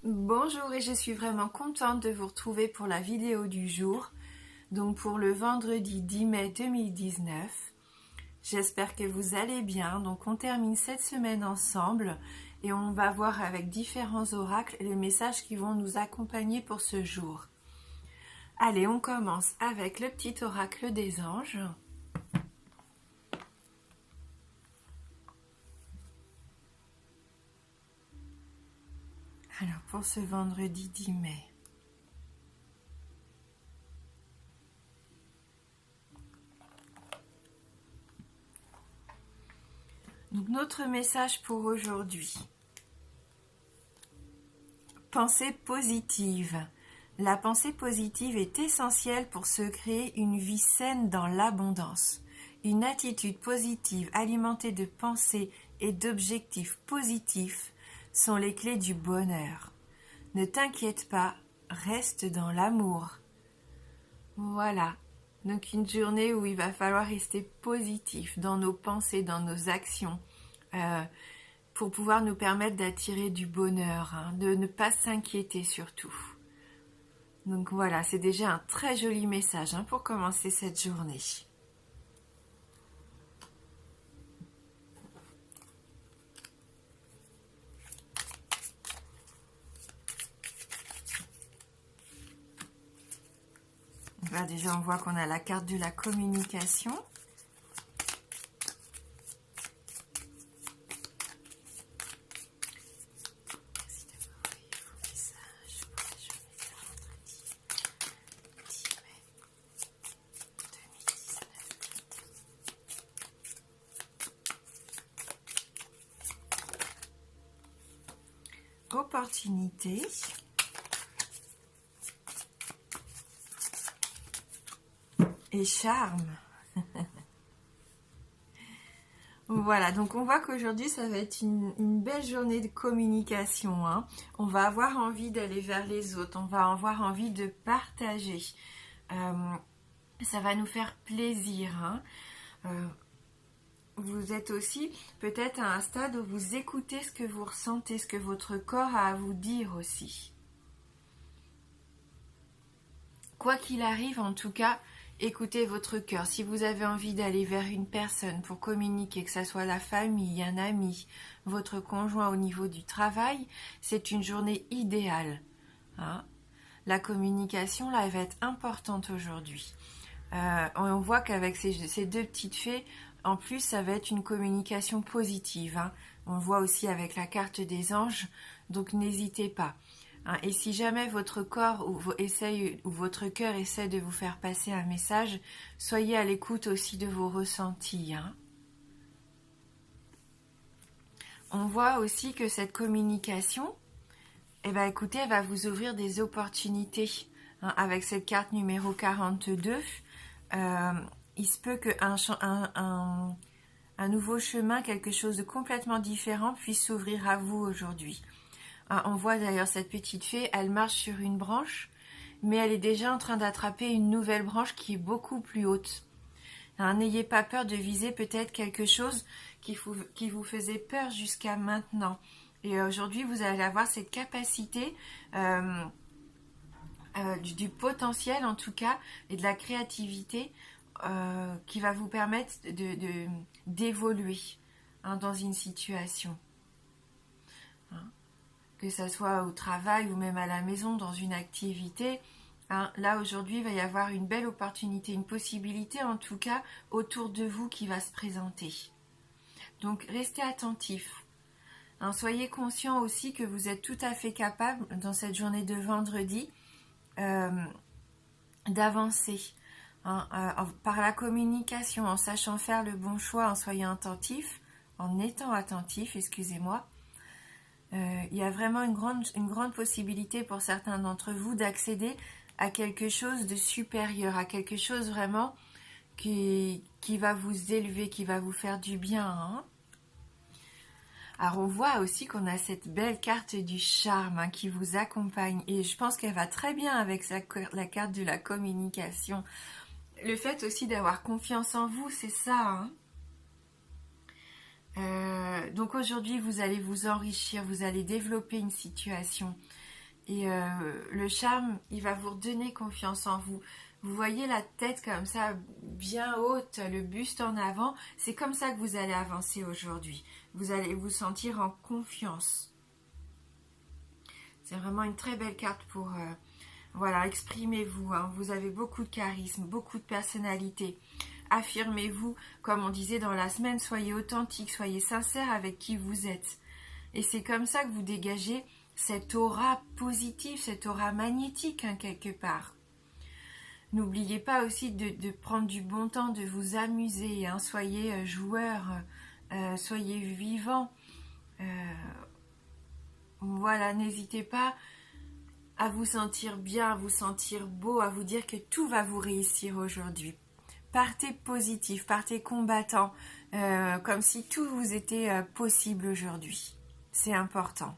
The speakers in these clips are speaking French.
Bonjour et je suis vraiment contente de vous retrouver pour la vidéo du jour, donc pour le vendredi 10 mai 2019. J'espère que vous allez bien, donc on termine cette semaine ensemble et on va voir avec différents oracles les messages qui vont nous accompagner pour ce jour. Allez, on commence avec le petit oracle des anges. Alors pour ce vendredi 10 mai. Donc notre message pour aujourd'hui. Pensée positive. La pensée positive est essentielle pour se créer une vie saine dans l'abondance. Une attitude positive alimentée de pensées et d'objectifs positifs sont les clés du bonheur. Ne t'inquiète pas, reste dans l'amour. Voilà, donc une journée où il va falloir rester positif dans nos pensées, dans nos actions, pour pouvoir nous permettre d'attirer du bonheur, de ne pas s'inquiéter surtout. Donc voilà, c'est déjà un très joli message pour commencer cette journée. Là déjà on voit qu'on a la carte de la communication. Opportunité. Et charme. Voilà, donc on voit qu'aujourd'hui ça va être une belle journée de communication. On va avoir envie d'aller vers les autres, on va avoir envie de partager. Ça va nous faire plaisir. Vous êtes aussi peut-être à un stade où vous écoutez ce que vous ressentez, ce que votre corps a à vous dire aussi. Quoi qu'il arrive, en tout cas, écoutez votre cœur. Si vous avez envie d'aller vers une personne pour communiquer, que ce soit la famille, un ami, votre conjoint au niveau du travail, c'est une journée idéale. La communication, là, elle va être importante aujourd'hui. On voit qu'avec ces deux petites fées, en plus, ça va être une communication positive. On voit aussi avec la carte des anges, donc n'hésitez pas. Et si jamais votre corps ou votre cœur essaie de vous faire passer un message, soyez à l'écoute aussi de vos ressentis. On voit aussi que cette communication, écoutez, elle va vous ouvrir des opportunités. Avec cette carte numéro 42, il se peut qu'un nouveau chemin, quelque chose de complètement différent puisse s'ouvrir à vous aujourd'hui. On voit d'ailleurs cette petite fée, elle marche sur une branche, mais elle est déjà en train d'attraper une nouvelle branche qui est beaucoup plus haute. N'ayez pas peur de viser peut-être quelque chose qui vous faisait peur jusqu'à maintenant. Et aujourd'hui, vous allez avoir cette capacité du potentiel en tout cas, et de la créativité qui va vous permettre d'évoluer dans une situation. Que ça soit au travail ou même à la maison, dans une activité. Là, aujourd'hui, il va y avoir une belle opportunité, une possibilité en tout cas autour de vous qui va se présenter. Donc, restez attentifs. Soyez conscients aussi que vous êtes tout à fait capable, dans cette journée de vendredi, d'avancer. Par la communication, en sachant faire le bon choix, en soyant attentif, en étant attentif, excusez-moi. Il y a vraiment une grande possibilité pour certains d'entre vous d'accéder à quelque chose de supérieur, à quelque chose vraiment qui va vous élever, qui va vous faire du bien. Alors on voit aussi qu'on a cette belle carte du charme qui vous accompagne et je pense qu'elle va très bien avec la carte de la communication. Le fait aussi d'avoir confiance en vous, c'est ça. Donc aujourd'hui, vous allez vous enrichir, vous allez développer une situation. Et le charme, il va vous redonner confiance en vous. Vous voyez la tête comme ça, bien haute, le buste en avant. C'est comme ça que vous allez avancer aujourd'hui. Vous allez vous sentir en confiance. C'est vraiment une très belle carte pour... voilà, exprimez-vous. Hein. Vous avez beaucoup de charisme, beaucoup de personnalité. Affirmez-vous, comme on disait dans la semaine, soyez authentique, soyez sincère avec qui vous êtes. Et c'est comme ça que vous dégagez cette aura positive, cette aura magnétique, hein, quelque part. N'oubliez pas aussi de prendre du bon temps, de vous amuser, hein. Soyez joueur, soyez vivant. Voilà, n'hésitez pas à vous sentir bien, à vous sentir beau, à vous dire que tout va vous réussir aujourd'hui. Partez positif, partez combattant, comme si tout vous était possible aujourd'hui. C'est important.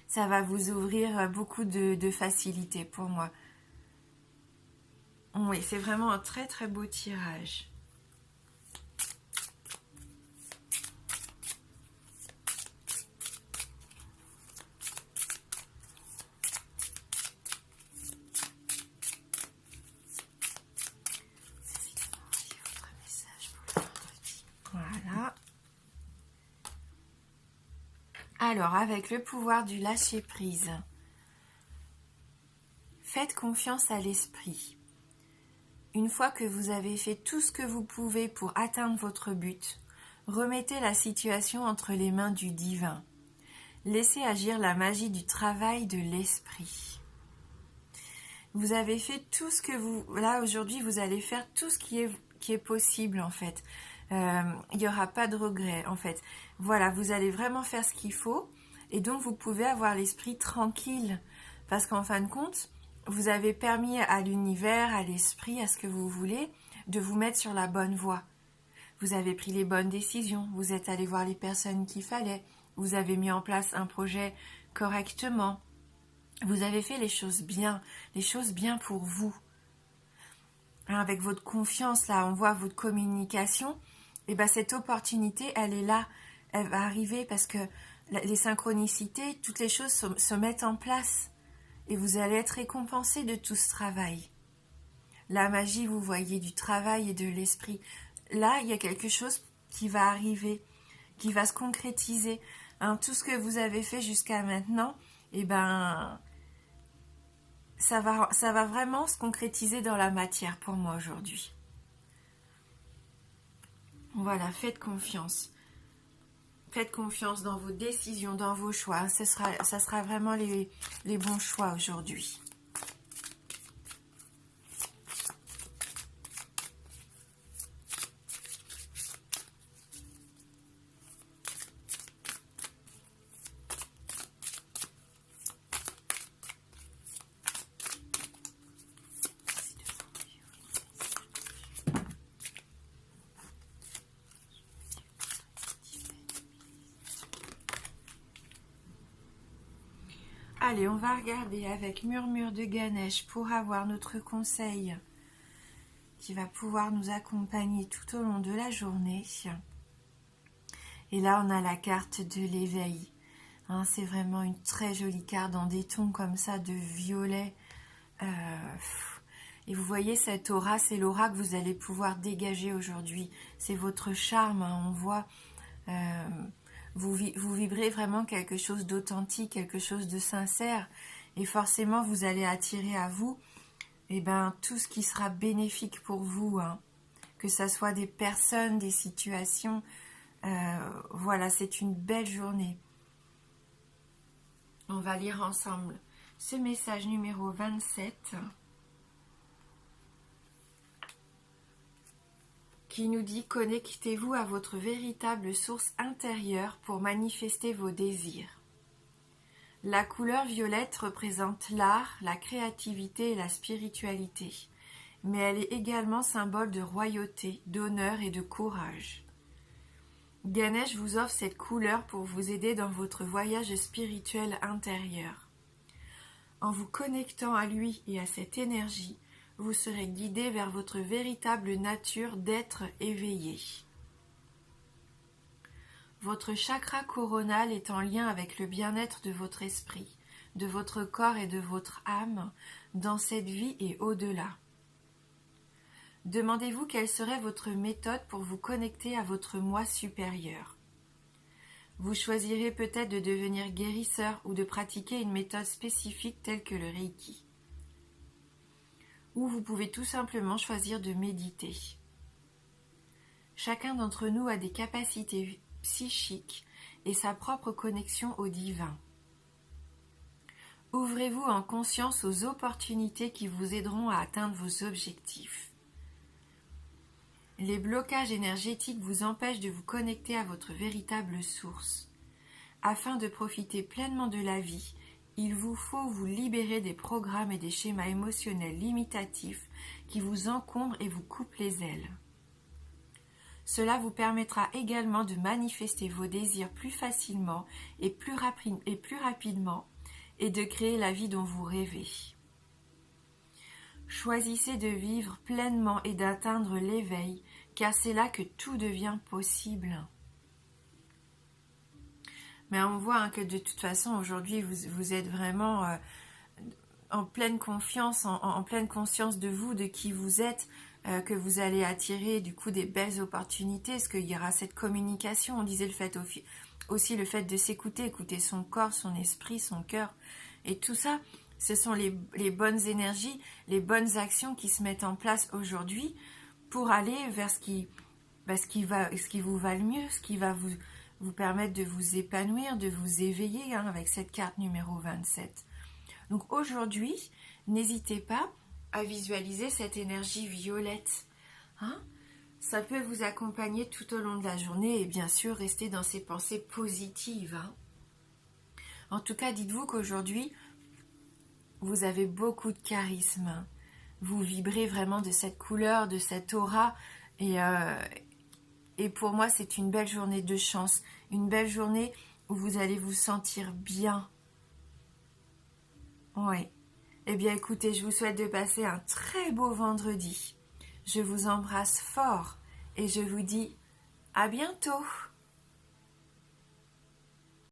Ça va vous ouvrir beaucoup de facilité pour moi. Oui, c'est vraiment un très très beau tirage. Voilà. Alors, avec le pouvoir du lâcher-prise, faites confiance à l'esprit. Une fois que vous avez fait tout ce que vous pouvez pour atteindre votre but, remettez la situation entre les mains du divin. Laissez agir la magie du travail de l'esprit. Vous avez fait tout ce que vous... Là, aujourd'hui, vous allez faire tout ce qui est possible, en fait. Il n'y aura pas de regret, en fait. Voilà, vous allez vraiment faire ce qu'il faut. Et donc, vous pouvez avoir l'esprit tranquille. Parce qu'en fin de compte, vous avez permis à l'univers, à l'esprit, à ce que vous voulez, de vous mettre sur la bonne voie. Vous avez pris les bonnes décisions. Vous êtes allé voir les personnes qu'il fallait. Vous avez mis en place un projet correctement. Vous avez fait les choses bien pour vous. Hein, avec votre confiance, là, on voit votre communication. Et bien, cette opportunité, elle est là. Elle va arriver parce que les synchronicités, toutes les choses se mettent en place. Et vous allez être récompensé de tout ce travail. La magie, vous voyez, du travail et de l'esprit. Là, il y a quelque chose qui va arriver, qui va se concrétiser. Hein, tout ce que vous avez fait jusqu'à maintenant, eh ben, ça va vraiment se concrétiser dans la matière pour moi aujourd'hui. Voilà, faites confiance. Faites confiance dans vos décisions, dans vos choix. Ça sera vraiment les bons choix aujourd'hui. Allez, on va regarder avec Murmure de Ganesh pour avoir notre conseil qui va pouvoir nous accompagner tout au long de la journée. Et là, on a la carte de l'éveil. Hein, c'est vraiment une très jolie carte dans des tons comme ça de violet. Et vous voyez cette aura, c'est l'aura que vous allez pouvoir dégager aujourd'hui. C'est votre charme, hein, on voit... vous vibrez vraiment quelque chose d'authentique, quelque chose de sincère, et forcément vous allez attirer à vous tout ce qui sera bénéfique pour vous, hein. Que ce soit des personnes, des situations, voilà, c'est une belle journée. On va lire ensemble ce message numéro 27 qui nous dit « Connectez-vous à votre véritable source intérieure pour manifester vos désirs. » La couleur violette représente l'art, la créativité et la spiritualité, mais elle est également symbole de royauté, d'honneur et de courage. Ganesh vous offre cette couleur pour vous aider dans votre voyage spirituel intérieur. En vous connectant à lui et à cette énergie, vous serez guidé vers votre véritable nature d'être éveillé. Votre chakra coronal est en lien avec le bien-être de votre esprit, de votre corps et de votre âme dans cette vie et au-delà. Demandez-vous quelle serait votre méthode pour vous connecter à votre moi supérieur. Vous choisirez peut-être de devenir guérisseur ou de pratiquer une méthode spécifique telle que le Reiki. Ou vous pouvez tout simplement choisir de méditer. Chacun d'entre nous a des capacités psychiques et sa propre connexion au divin. Ouvrez-vous en conscience aux opportunités qui vous aideront à atteindre vos objectifs. Les blocages énergétiques vous empêchent de vous connecter à votre véritable source. Afin de profiter pleinement de la vie, il vous faut vous libérer des programmes et des schémas émotionnels limitatifs qui vous encombrent et vous coupent les ailes. Cela vous permettra également de manifester vos désirs plus facilement et plus rapidement et de créer la vie dont vous rêvez. Choisissez de vivre pleinement et d'atteindre l'éveil, car c'est là que tout devient possible. Mais on voit que de toute façon, aujourd'hui, vous êtes vraiment en pleine confiance, en pleine conscience de vous, de qui vous êtes, que vous allez attirer du coup des belles opportunités, parce qu'il y aura cette communication. On disait aussi le fait de s'écouter, écouter son corps, son esprit, son cœur, et tout ça, ce sont les bonnes énergies, les bonnes actions qui se mettent en place aujourd'hui pour aller vers ce qui vous va le mieux, ce qui va vous permettre de vous épanouir, de vous éveiller avec cette carte numéro 27. Donc aujourd'hui, n'hésitez pas à visualiser cette énergie violette. Ça peut vous accompagner tout au long de la journée et bien sûr rester dans ces pensées positives. En tout cas, dites-vous qu'aujourd'hui, vous avez beaucoup de charisme. Vous vibrez vraiment de cette couleur, de cette aura. Et pour moi, c'est une belle journée de chance. Une belle journée où vous allez vous sentir bien. Oui. Eh bien, écoutez, je vous souhaite de passer un très beau vendredi. Je vous embrasse fort et je vous dis à bientôt.